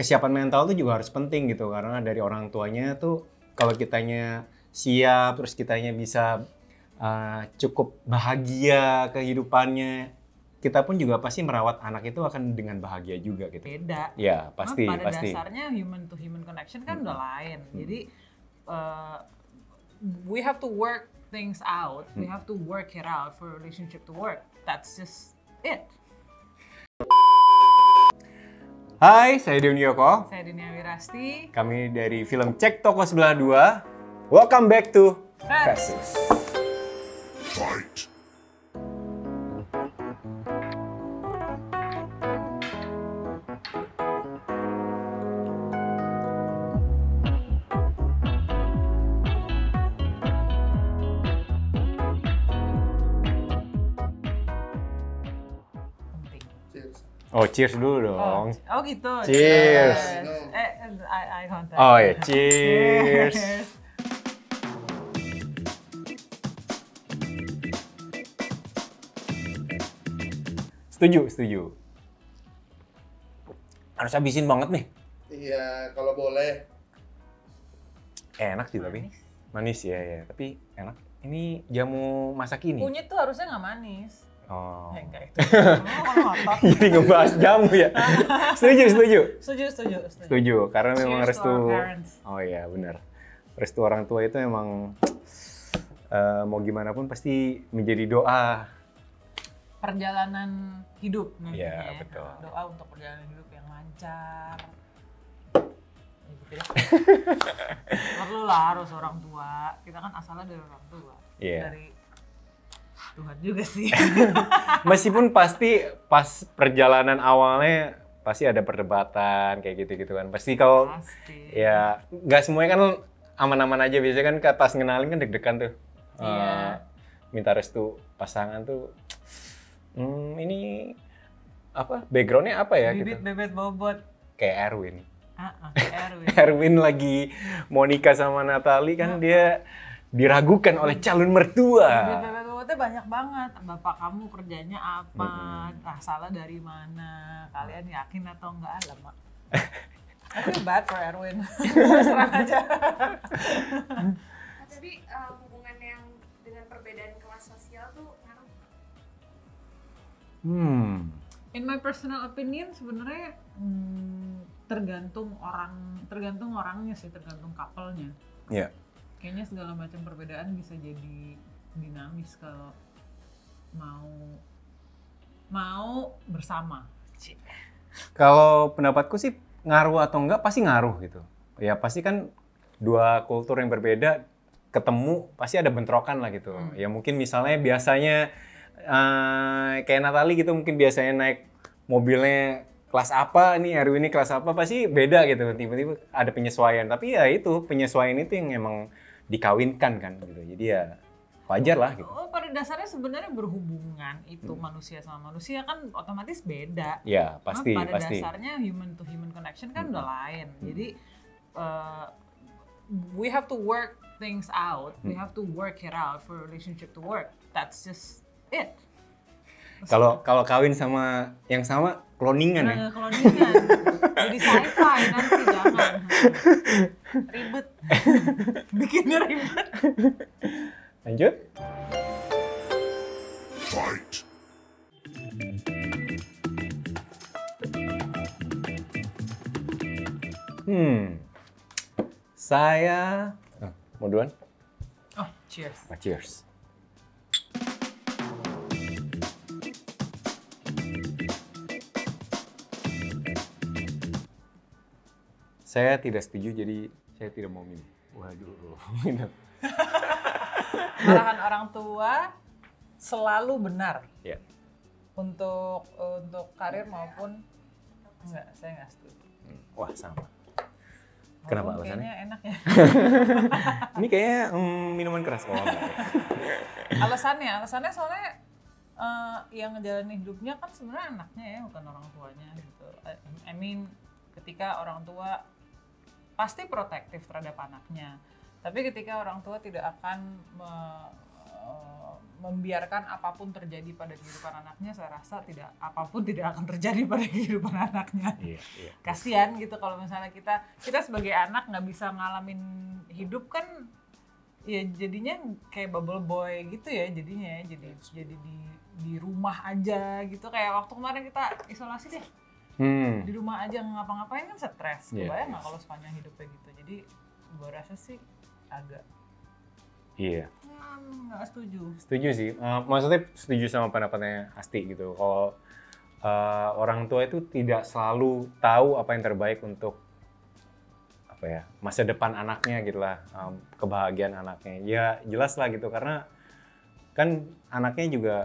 kesiapan mental tuh juga harus penting gitu, karena dari orang tuanya tuh kalau kitanya siap, terus kitanya bisa cukup bahagia kehidupannya, kita pun juga pasti merawat anak itu akan dengan bahagia juga gitu. Beda. Ya pasti. Pada pasti. dasarnya human to human connection kan udah lain. Jadi we have to work things out. We have to work it out for a relationship to work. That's just it. Hai, saya Deon Yoko. Saya Dinia Wirasti. Kami dari film Cek Toko Sebelah 2. Welcome back to Versus. Fight. Oh, cheers dulu dong. Oh gitu. Cheers. I contact. Oh ya, cheers. Setuju. Harus habisin banget nih. Iya, kalau boleh. Enak sih tapi. Manis ya. Tapi enak. Ini jamu masa kini. Kunyit tuh harusnya nggak manis. Oh. Enggak itu. Oh, Jadi ngebahas jamu ya. Setuju. Setuju. Karena memang Cheers to restu. our parents. Oh iya, benar. Restu orang tua itu emang mau gimana pun pasti menjadi doa. Perjalanan hidup nantinya. Iya, betul. Doa untuk perjalanan hidup yang lancar. Ya gitu deh. Perlu lah harus orang tua. Kita kan asalnya dari orang tua. Iya. Dari Tuhan juga sih. Meskipun pasti pas perjalanan awalnya pasti ada perdebatan kayak gitu-gitu kan. Pasti kalau ya nggak semuanya kan aman-aman aja. Biasanya kan pas ngenalin kan deg-degan tuh. Iya. Minta restu pasangan tuh. Ini apa? Backgroundnya apa ya? Bibit-bibit bobot. Kayak Erwin. Erwin. Erwin lagi mau nikah sama Natalie kan dia diragukan oleh calon mertua. Bibit-bibit bobotnya banyak banget. Bapak kamu kerjanya apa? Asalnya dari mana? Kalian yakin atau enggak? Alamak. I feel bad for Erwin. Serang aja. Tapi hubungan yang dengan perbedaan kelas sosial tuh ngaruh. In my personal opinion sebenarnya tergantung orangnya sih, tergantung couple-nya. Iya. Kayaknya segala macam perbedaan bisa jadi dinamis kalau mau bersama. Kalau pendapatku sih ngaruh atau enggak pasti ngaruh gitu. Ya pasti kan dua kultur yang berbeda ketemu pasti ada bentrokan lah gitu. Ya mungkin misalnya biasanya kayak Natalie gitu mungkin biasanya naik mobilnya kelas apa, nih Erwin ini kelas apa, pasti beda gitu. Tiba-tiba ada penyesuaian. Tapi ya itu penyesuaian itu yang emang dikawinkan kan gitu. Jadi ya wajar lah gitu. Pada dasarnya sebenarnya berhubungan itu manusia sama manusia kan otomatis beda. Ya pasti. Pada dasarnya human to human connection kan udah lain. Jadi we have to work things out. We have to work it out for a relationship to work. That's just it. Kalau kawin sama yang sama cloningan ya. Cloningan. Jadi sci-fi nanti jangan. Ribet. Bikinnya ribet. Lanjut. Fight. Saya mau duluan? Oh, cheers. Cheers. Saya tidak setuju, jadi saya tidak mau minum. Waduh, minum. Arahan orang tua selalu benar. Ya. Untuk karir maupun enggak, saya nggak setuju. Wah, sama. Kenapa alasannya? Kayaknya enak ya. Ini kayaknya minuman keras kalau enggak. Alasannya soalnya yang ngejalanin hidupnya kan sebenarnya anaknya ya, bukan orang tuanya gitu. I mean, ketika orang tua pasti protektif terhadap anaknya, tapi ketika orang tua tidak akan membiarkan apapun terjadi pada kehidupan anaknya, saya rasa apapun tidak akan terjadi pada kehidupan anaknya. Iya. Kasian gitu kalau misalnya kita sebagai anak nggak bisa ngalamin hidup kan, ya jadinya kayak bubble boy gitu ya jadinya, jadi di rumah aja gitu. Kayak waktu kemarin kita isolasi deh, di rumah aja ngapa-ngapain kan stres. Kebayang nggak kalau sepanjang hidupnya gitu. Jadi gue rasa sih agak nggak setuju sih. Maksudnya setuju sama pendapatnya Asti gitu. Kalau orang tua itu tidak selalu tahu apa yang terbaik untuk masa depan anaknya gitu lah, kebahagiaan anaknya. Ya jelas lah gitu, karena kan anaknya juga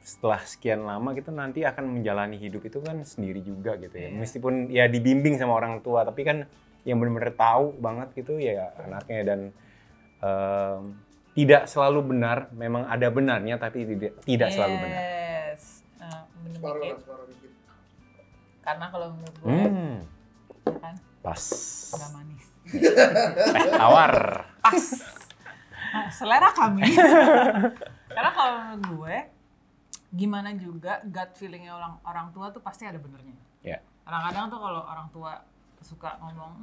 setelah sekian lama gitu nanti akan menjalani hidup itu kan sendiri juga gitu ya. Meskipun ya dibimbing sama orang tua, tapi kan yang benar-benar tahu banget gitu ya anaknya. Dan tidak selalu benar, memang ada benarnya tapi tidak selalu benar. Separuh dikit. Karena kalau menurut gue kan Pas. nggak manis. Tawar. Pas. Nah, selera kami. Karena kalau menurut gue, gimana juga gut feelingnya orang tua tuh pasti ada benernya. Ya. Kadang-kadang tuh kalau orang tua suka ngomong,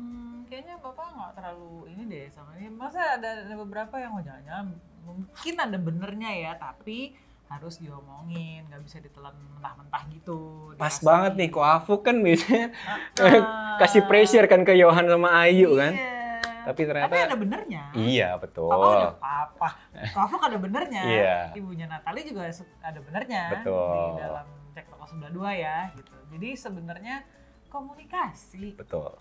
kayaknya bapak nggak terlalu ini deh sama ini. Masa ada beberapa yang jangan-jangan mungkin ada benernya ya, tapi harus diomongin, nggak bisa ditelan mentah-mentah gitu. Pas banget nih, Ko Afuk kan biasanya kasih pressure kan ke Yohan sama Ayu kan. Tapi ternyata ada benernya. Iya, betul. Papa. Ko Afuk ada benernya. Iya. Ibunya Natali juga ada benernya. Betul. Di dalam cek toko 92 ya gitu. Jadi sebenarnya komunikasi. Betul.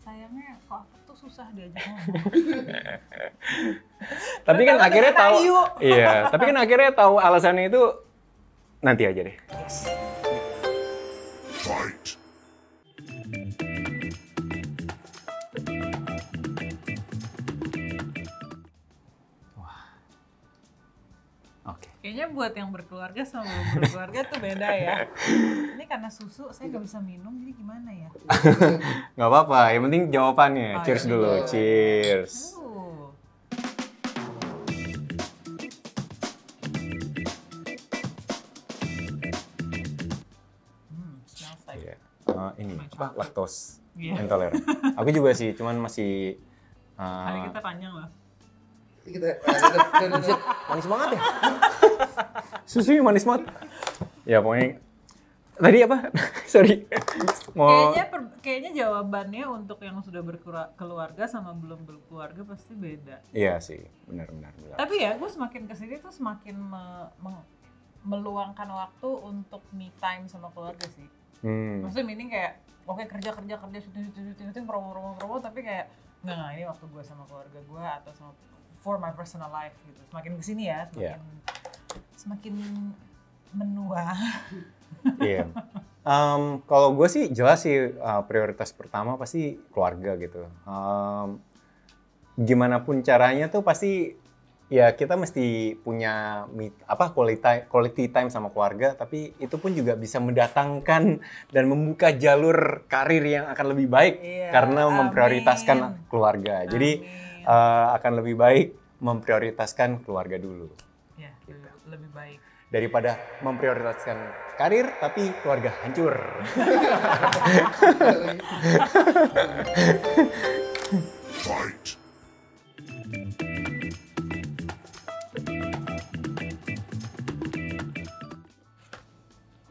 Sayangnya Ko Afuk tuh susah diajak ngomong. Tapi kan akhirnya tahu. Ayu. Iya, tapi kan akhirnya tahu alasannya itu nanti aja deh. Fight. Oke. Kayaknya buat yang berkeluarga sama belum berkeluarga tuh beda ya. Ini karena susu saya nggak bisa minum, jadi gimana ya? Nggak apa-apa, yang penting jawabannya. Oh, Cheers iya. dulu, cheers. Smells like. Iya. Ini apa? Laktos Iya. intoleran. Aku juga sih, cuman masih Hari kita panjang loh. Kita manis banget ya. Susunya manis banget. Ya pokoknya tadi apa? Sorry. Kayaknya jawabannya untuk yang sudah berkeluarga sama belum berkeluarga pasti beda. Iya sih, benar. Tapi ya gue semakin kesini tuh semakin meluangkan waktu untuk me time sama keluarga sih. Maksudnya meaning kayak oke kerja syuting promo tapi kayak nggak ini waktu gue sama keluarga gue atau sama for my personal life gitu. Semakin kesini ya semakin menua. Iya. Kalau gue sih jelas sih prioritas pertama pasti keluarga gitu. Gimana pun caranya tuh pasti ya kita mesti punya quality time sama keluarga, tapi itu pun juga bisa mendatangkan dan membuka jalur karir yang akan lebih baik karena memprioritaskan keluarga. Jadi akan lebih baik memprioritaskan keluarga dulu. Ya, lebih baik. Daripada memprioritaskan karir tapi keluarga hancur. Fight.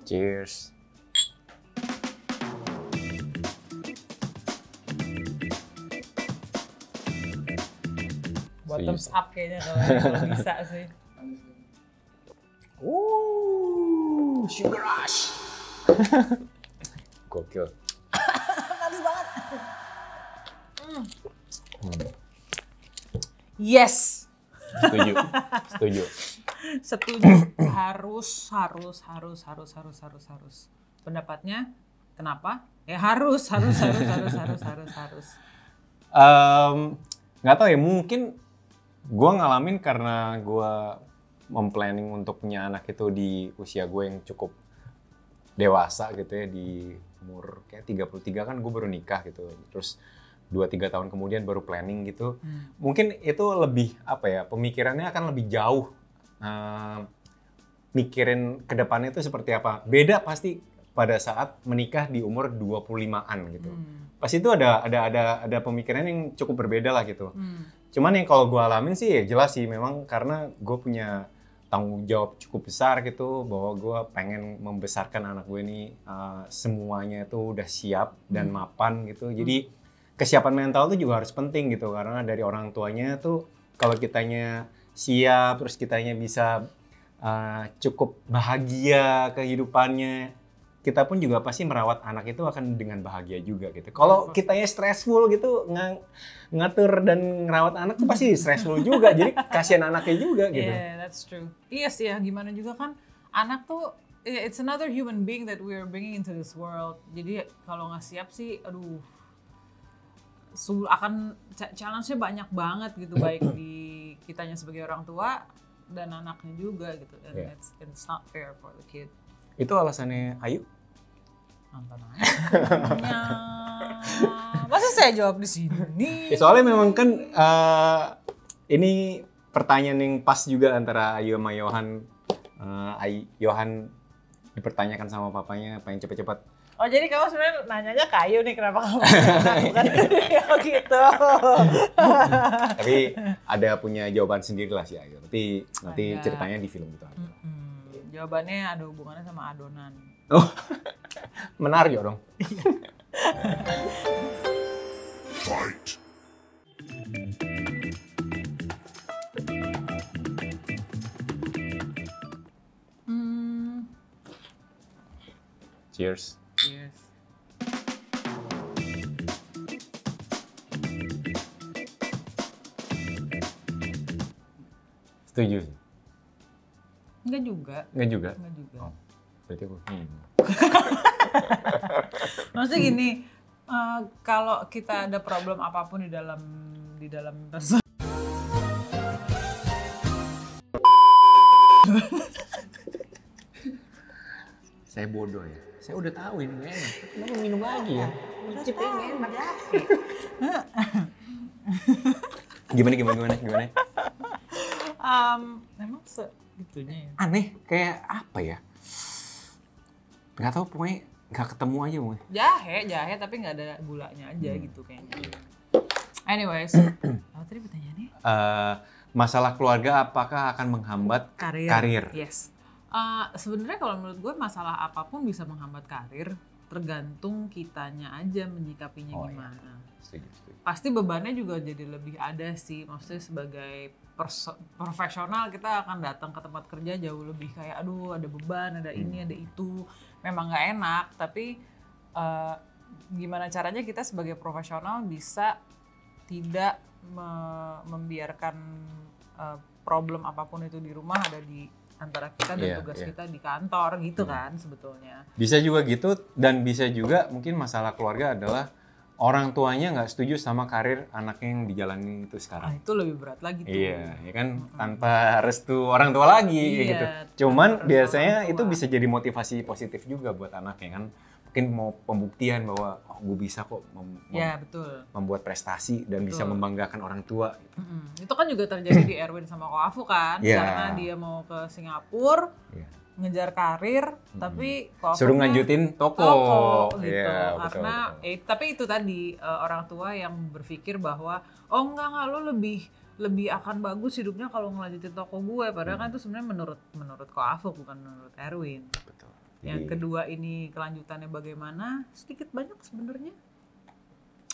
Cheers. Bottoms up kayaknya kalau bisa sih. Sugar rush. Gokil. Manis banget. Yes. Setuju. Harus. Pendapatnya kenapa? Ya harus. Nggak tahu ya, mungkin gue ngalamin karena gue memplanning untuk punya anak itu di usia gue yang cukup dewasa gitu ya, di umur kayak 33 kan gue baru nikah gitu, terus 2-3 tahun kemudian baru planning gitu. Mungkin itu lebih pemikirannya akan lebih jauh mikirin ke depannya itu seperti apa. Beda pasti pada saat menikah di umur 25-an gitu. Pasti itu ada pemikiran yang cukup berbeda lah gitu. Cuman yang kalau gue alamin sih ya jelas sih memang karena gue punya tanggung jawab cukup besar gitu bahwa gue pengen membesarkan anak gue ini semuanya itu udah siap dan mapan gitu. Jadi kesiapan mental itu juga harus penting gitu karena dari orang tuanya tuh kalau kitanya siap terus kitanya bisa cukup bahagia kehidupannya, kita pun juga pasti merawat anak itu akan dengan bahagia juga gitu. Kalau kitanya stressful gitu, ngatur dan ngerawat anak tuh pasti stressful juga. Jadi kasihan anaknya juga gitu. Yeah, that's true. Iya sih ya, gimana juga kan anak tuh it's another human being that we are bringing into this world. Jadi kalau nggak siap sih, aduh, akan challenge-nya banyak banget gitu, baik di kitanya sebagai orang tua dan anaknya juga gitu. And it's not fair for the kid. Itu alasannya Ayu? Nonton aja. Masa saya jawab di sini? Ya, soalnya memang kan ini pertanyaan yang pas juga antara Ayu sama Yohan. Yohan dipertanyakan sama papanya pengen cepet-cepet. Oh jadi kamu sebenarnya nanyanya ke Ayu nih kenapa kamu bukan oh gitu. Tapi ada punya jawaban sendiri lah si Ayu. Nanti ceritanya di film gitu. Jawabannya ada hubungannya sama adonan. Oh, menarik ya dong. Fight. Cheers. Cheers. Setuju sih. Enggak juga. Enggak juga? Enggak juga. Oh, berarti aku Maksudnya gini, kalau kita ada problem apapun di dalam Saya bodoh ya. Saya udah tahu ini nggak enak. Kenapa minum lagi ya? Ciptanya enak. Gimana? Emang segitunya ya? Aneh, kayak apa ya? Nggak tahu, pokoknya nggak ketemu aja pokoknya. Jahe tapi nggak ada gulanya aja gitu kayaknya. Anyways, apa tadi pertanyaannya? Masalah keluarga apakah akan menghambat karir? Yes. Sebenarnya kalau menurut gue masalah apapun bisa menghambat karir, tergantung kitanya aja menyikapinya gimana. Iya. Setuju. Pasti bebannya juga jadi lebih ada sih, maksudnya sebagai profesional kita akan datang ke tempat kerja jauh lebih kayak aduh ada beban, ada ini, ada itu, memang nggak enak. Tapi gimana caranya kita sebagai profesional bisa tidak membiarkan problem apapun itu di rumah ada di antara kita dan tugas kita di kantor gitu kan sebetulnya. Bisa juga gitu dan bisa juga mungkin masalah keluarga adalah orang tuanya nggak setuju sama karir anaknya yang dijalani itu sekarang. Itu lebih berat lagi tuh. Iya, ya kan tanpa restu orang tua lagi gitu. Cuman biasanya itu bisa jadi motivasi positif juga buat anaknya kan. Mungkin mau pembuktian bahwa gue bisa kok betul. Membuat prestasi dan bisa membanggakan orang tua. Gitu. Itu kan juga terjadi di Erwin sama Ko Afu kan, karena dia mau ke Singapura, ngejar karir, tapi Ko Afu suruh ngelanjutin toko gitu. Karena betul. Tapi itu tadi orang tua yang berpikir bahwa enggak lo lebih akan bagus hidupnya kalau ngelanjutin toko gue, padahal kan itu sebenarnya menurut Ko Afu bukan menurut Erwin. Betul. Yang kedua ini kelanjutannya bagaimana? Sedikit banyak sebenarnya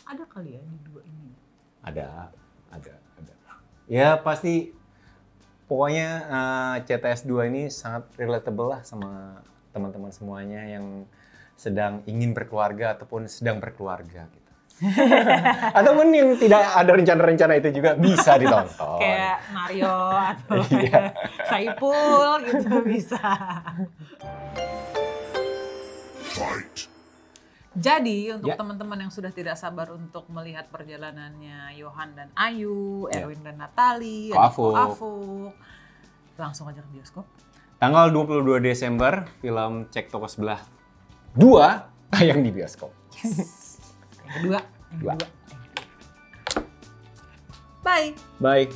ada kali ya di dua ini. Ada. Ya pasti pokoknya CTS 2 ini sangat relatable lah sama teman-teman semuanya yang sedang ingin berkeluarga ataupun sedang berkeluarga gitu. Ataupun yang tidak ada rencana-rencana itu juga bisa ditonton. Kayak Mario atau Saipul gitu bisa. Fight. Jadi untuk teman-teman yang sudah tidak sabar untuk melihat perjalanannya Yohan dan Ayu, Erwin dan Natali, Ko Afu, langsung aja ke bioskop. Tanggal 22 Desember, film Cek Toko Sebelah 2 tayang di bioskop. Yes. Yang kedua. Dua. Bye. Bye.